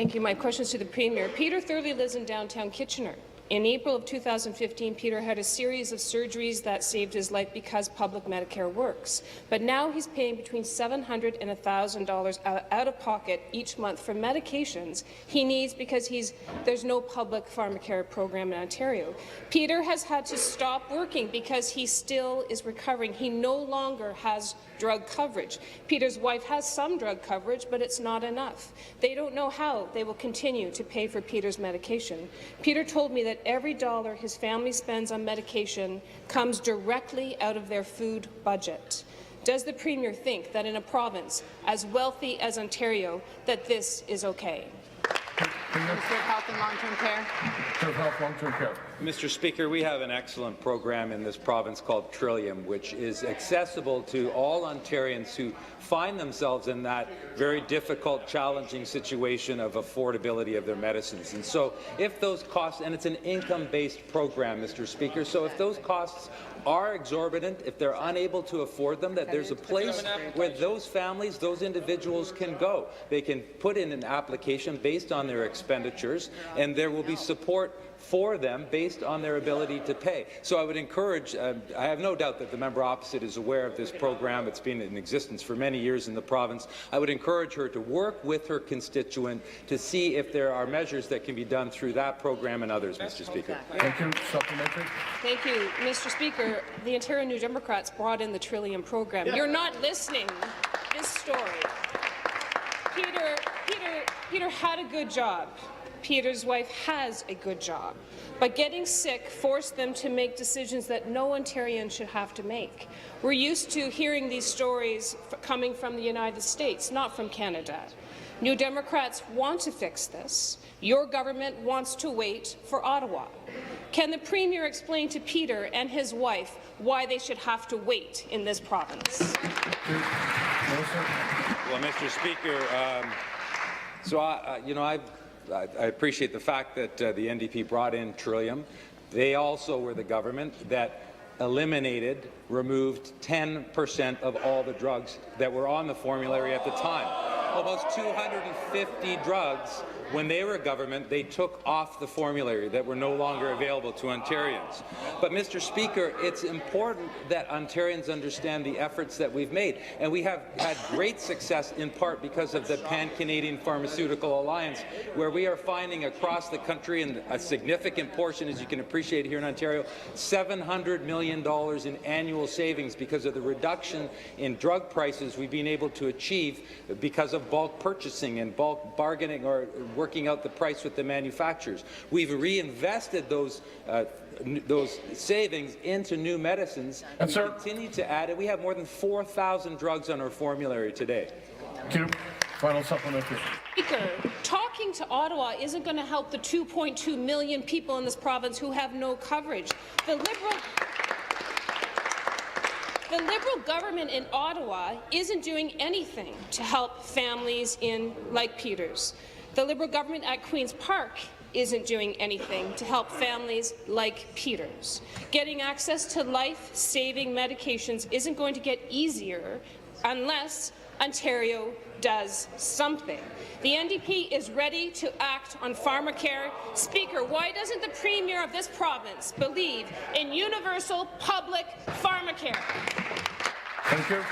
Thank you. My question is to the Premier. Peter Thurley lives in downtown Kitchener. In April of 2015, Peter had a series of surgeries that saved his life because public Medicare works. But now he's paying between $700 and $1,000 out of pocket each month for medications he needs because there's no public Pharmacare program in Ontario. Peter has had to stop working because he still is recovering. He no longer has drug coverage. Peter's wife has some drug coverage, but it's not enough. They don't know how they will continue to pay for Peter's medication. Peter told me that every dollar his family spends on medication comes directly out of their food budget. Does the Premier think that in a province as wealthy as Ontario that this is okay? Minister of Health and Long-Term Care. Minister of Health, Long-Term Care. Mr. Speaker, we have an excellent program in this province called Trillium, which is accessible to all Ontarians who find themselves in that very difficult, challenging situation of affordability of their medicines. And so if those costs, and it's an income-based program, Mr. Speaker, so if those costs are exorbitant, if they're unable to afford them, that there's a place where those families, those individuals can go. They can put in an application based on their expenditures, and there will be support for them based on their ability to pay. So I would encourage, I have no doubt that the member opposite is aware of this program. It's been in existence for many years in the province. I would encourage her to work with her constituent to see if there are measures that can be done through that program and others, Mr. Speaker. Thank you. Supplementary. Thank you, Mr. Speaker. The Ontario New Democrats brought in the Trillium program. You're not listening to this story. Peter had a good job. Peter's wife has a good job, but getting sick forced them to make decisions that no Ontarian should have to make. We're used to hearing these stories coming from the United States, not from Canada. New Democrats want to fix this. Your government wants to wait for Ottawa. Can the Premier explain to Peter and his wife why they should have to wait in this province? Well, Mr. Speaker, I appreciate the fact that the NDP brought in Trillium. They also were the government that removed 10% of all the drugs that were on the formulary at the time. Almost 250 drugs, when they were government, they took off the formulary that were no longer available to Ontarians. But, Mr. Speaker, it's important that Ontarians understand the efforts that we've made, and we have had great success in part because of the Pan-Canadian Pharmaceutical Alliance, where we are finding across the country, and a significant portion, as you can appreciate here in Ontario, $700 million in annual savings because of the reduction in drug prices we've been able to achieve because of bulk purchasing and bulk bargaining or working out the price with the manufacturers. We've reinvested those savings into new medicines, and we continue to add it. We have more than 4,000 drugs on our formulary today. Thank you. Final supplementary. Speaker, talking to Ottawa isn't going to help the 2.2 million people in this province who have no coverage. The Liberal government in Ottawa isn't doing anything to help families like Peter's. The Liberal government at Queen's Park isn't doing anything to help families like Peter's. Getting access to life-saving medications isn't going to get easier unless Ontario does something. The NDP is ready to act on Pharmacare. Speaker, why doesn't the Premier of this province believe in universal public Pharmacare? Thank you.